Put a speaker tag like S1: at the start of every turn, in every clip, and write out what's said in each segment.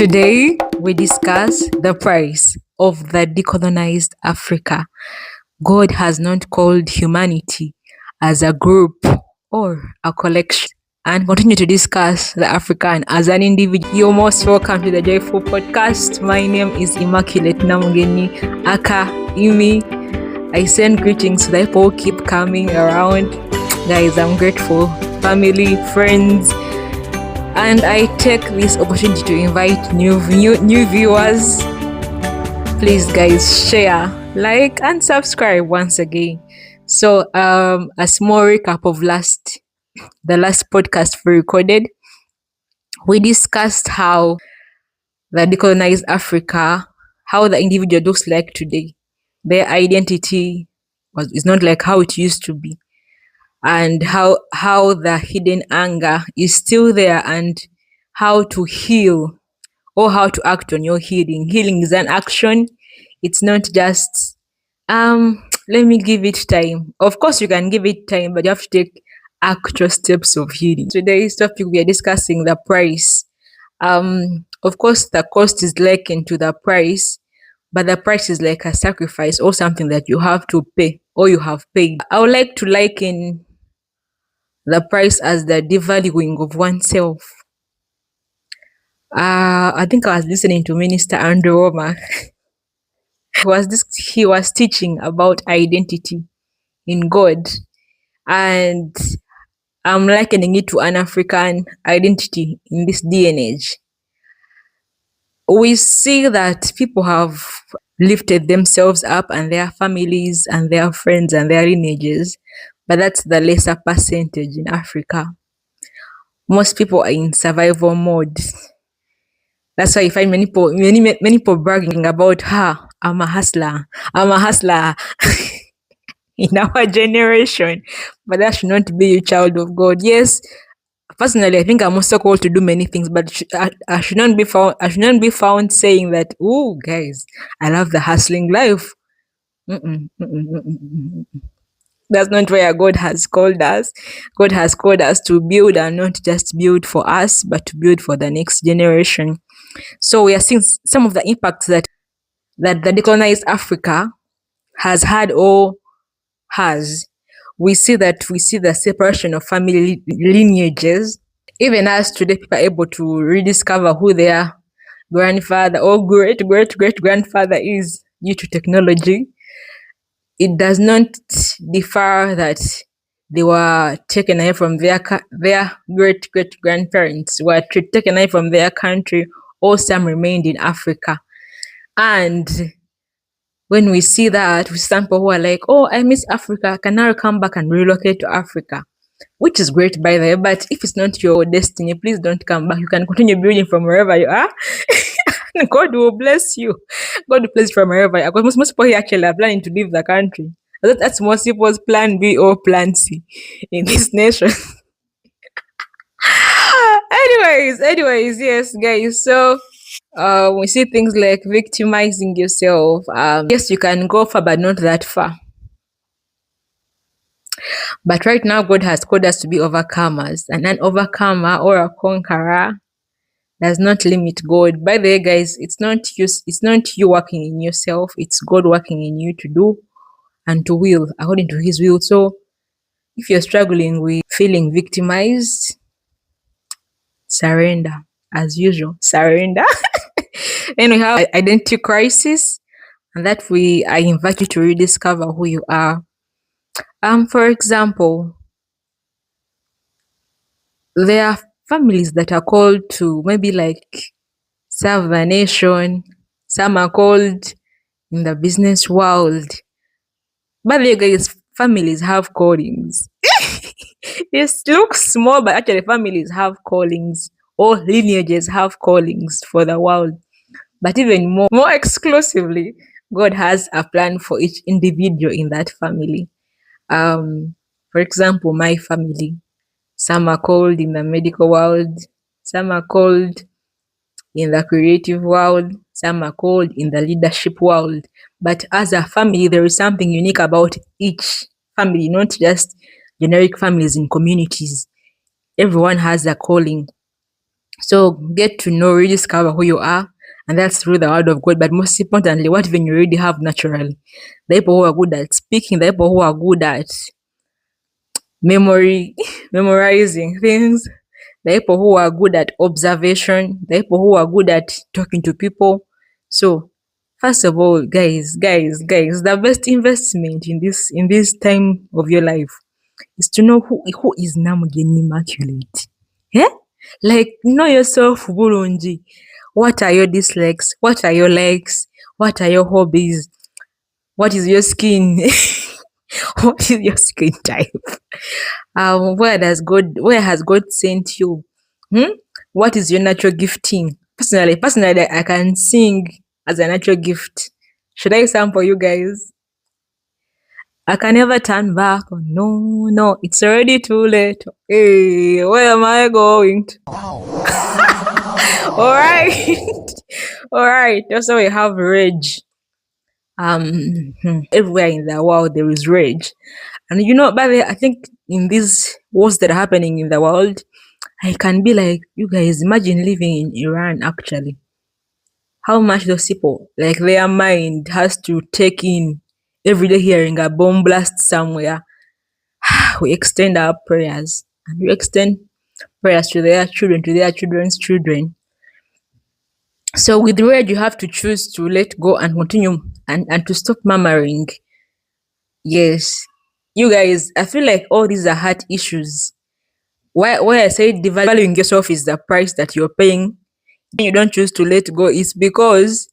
S1: Today, we discuss the price of the decolonized Africa. God has not called humanity as a group or a collection and continue to discuss the African as an individual. You're most welcome to the Joyful Podcast. My name is Immaculate Namugeni Aka Imi. I send greetings to the people who keep coming around. Guys, I'm grateful. Family, friends, and I take this opportunity to invite new viewers. Please, guys, share, like, and subscribe once again. So, a small recap of the last podcast we recorded. We discussed how the decolonized Africa, how the individual looks like today. Their identity is not like how it used to be, and how the hidden anger is still there, and how to heal or how to act on your healing. Healing is an action. It's not just let me give it time. Of course you can give it time, but you have to take actual steps of healing. Today's topic, we are discussing the price. Of course the cost is likened to the price, but the price is like a sacrifice or something that you have to pay or you have paid. I would like to liken the price as the devaluing of oneself. I think I was listening to Minister Andrew Woma. He was teaching about identity in God, and I'm likening it to an African identity in this day and age. We see that people have lifted themselves up and their families and their friends and their lineages, but that's the lesser percentage in Africa. Most people are in survival mode. That's why you find many people bragging about I'm a hustler in our generation. But that should not be a child of God. Yes, personally, I think I'm also called to do many things, but I should not be found saying that, oh, guys, I love the hustling life. That's not where God has called us. God has called us to build, and not just build for us, but to build for the next generation. So we are seeing some of the impacts that the decolonized Africa has had or has. We see the separation of family lineages. Even as today, people are able to rediscover who their grandfather or great grandfather is due to technology. It does not differ that they were taken away from their great grandparents, were taken away from their country, or some remained in Africa. And when we see that, we see some people who are like, oh, I miss Africa, can I come back and relocate to Africa? Which is great, by the way, but if it's not your destiny, please don't come back. You can continue building from wherever you are. God will bless you. God will bless you from wherever you are. Because most people here actually are planning to leave the country. That's most people's plan B or plan C in this nation. anyways, yes, guys. So we see things like victimizing yourself. Yes, you can go far, but not that far. But right now, God has called us to be overcomers, and an overcomer or a conqueror does not limit God. By the way, guys, it's not you working in yourself, it's God working in you to do and to will according to His will. So if you're struggling with feeling victimized, surrender. As usual, surrender. And we have identity crisis, and that I invite you to rediscover who you are. For example, there are families that are called to maybe like serve the nation. Some are called in the business world. But the guys, families have callings. It looks small, but actually families have callings, or lineages have callings for the world. But even more exclusively, God has a plan for each individual in that family. For example, my family, some are called in the medical world, some are called in the creative world, some are called in the leadership world. But as a family, there is something unique about each family, not just generic families in communities. Everyone has a calling. So get to know, rediscover who you are, and that's through the word of God. But most importantly, what even you already have naturally. The people who are good at speaking, the people who are good at memory, memorizing things, the people who are good at observation, the people who are good at talking to people. So first of all, guys, the best investment in this time of your life is to know who is Namugeni Immaculate. Yeah? Like know yourself bulungi. What are your dislikes? What are your likes? What are your hobbies? What is your skin? What is your skin type? Where has God sent you? Hmm? What is your natural gifting? Personally, I can sing as a natural gift. Should I sample you guys? I can never turn back. Oh, no, it's already too late. Hey, where am I going to? All right. All right. Also, we have rage. Everywhere in the world there is rage. And by the way, I think in these wars that are happening in the world, I can be like, you guys, imagine living in Iran actually. How much those people, like their mind has to take in every day hearing a bomb blast somewhere. We extend our prayers and we extend prayers to their children, to their children's children. So with rage, you have to choose to let go and continue and to stop murmuring. Yes. You guys, I feel like all these are heart issues. Why I say devaluing yourself is the price that you're paying. You don't choose to let go is because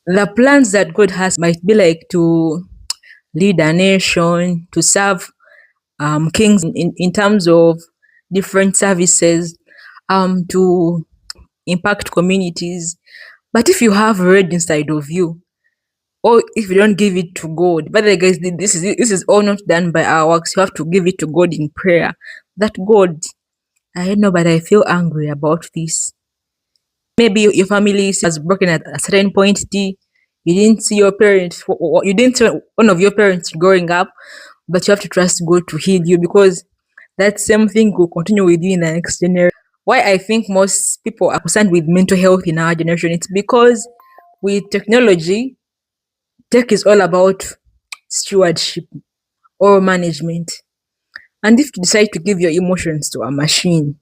S1: the plans that God has might be like to lead a nation, to serve kings in terms of different services, to impact communities. But if you have red inside of you, or if you don't give it to God, but the guys, this is all not done by our works. You have to give it to God in prayer. That God, I don't know, but I feel angry about this. Maybe your family has broken at a certain point. You didn't see your parents, you didn't see one of your parents growing up, but you have to trust God to heal you because that same thing will continue with you in the next generation. Why I think most people are concerned with mental health in our generation, it's because with technology, tech is all about stewardship or management. And if you decide to give your emotions to a machine,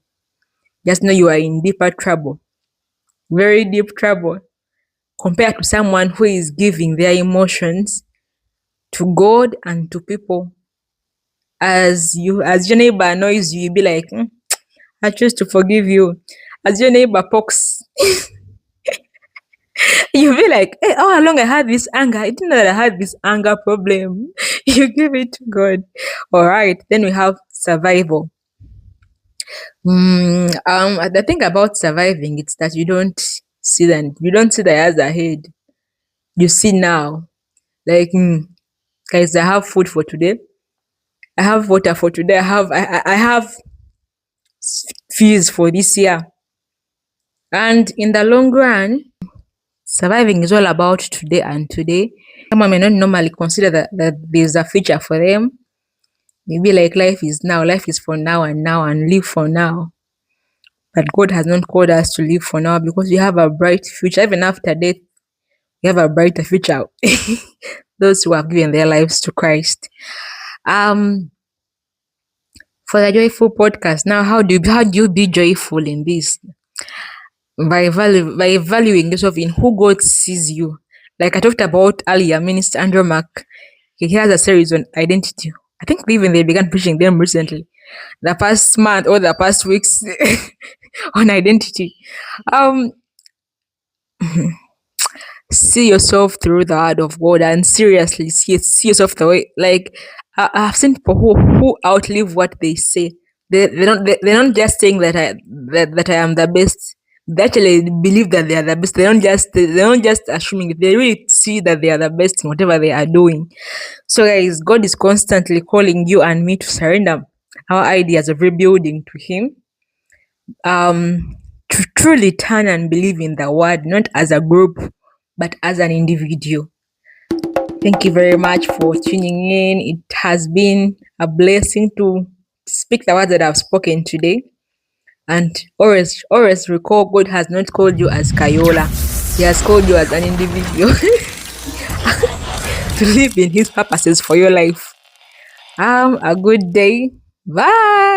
S1: just know you are in deeper trouble, very deep trouble, compared to someone who is giving their emotions to God and to people. As your neighbor annoys you, you'll be like, I choose to forgive you. As your neighbor pokes, you'll be like, hey, all along I had this anger. I didn't know that I had this anger problem. You give it to God. All right. Then we have survival. The thing about surviving it's that you don't see the years ahead. You see now. Like, guys, I have food for today. I have water for today. I have fees for this year. And in the long run, surviving is all about today and today. Someone may not normally consider that there's a future for them. Maybe like life is for now and live for now. But God has not called us to live for now because we have a bright future. Even after death, we have a brighter future. Those who have given their lives to Christ. For the joyful podcast, now how do you be joyful in this? By valuing yourself in who God sees you. Like I talked about earlier, Minister Andrew Mark, he has a series on identity. I think even they began preaching them recently. The past month or the past weeks on identity. Um see yourself through the word of God and seriously see yourself the way like I've seen people who outlive what they say. They're not just saying that I am the best. They actually believe that they are the best. They're not just assuming it. They really see that they are the best in whatever they are doing. So guys, God is constantly calling you and me to surrender our ideas of rebuilding to Him. To truly turn and believe in the word, not as a group, but as an individual. Thank you very much for tuning in. It has been a blessing to speak the words that I've spoken today. And always recall God has not called you as Kayola. He has called you as an individual to live in his purposes for your life. A good day. Bye.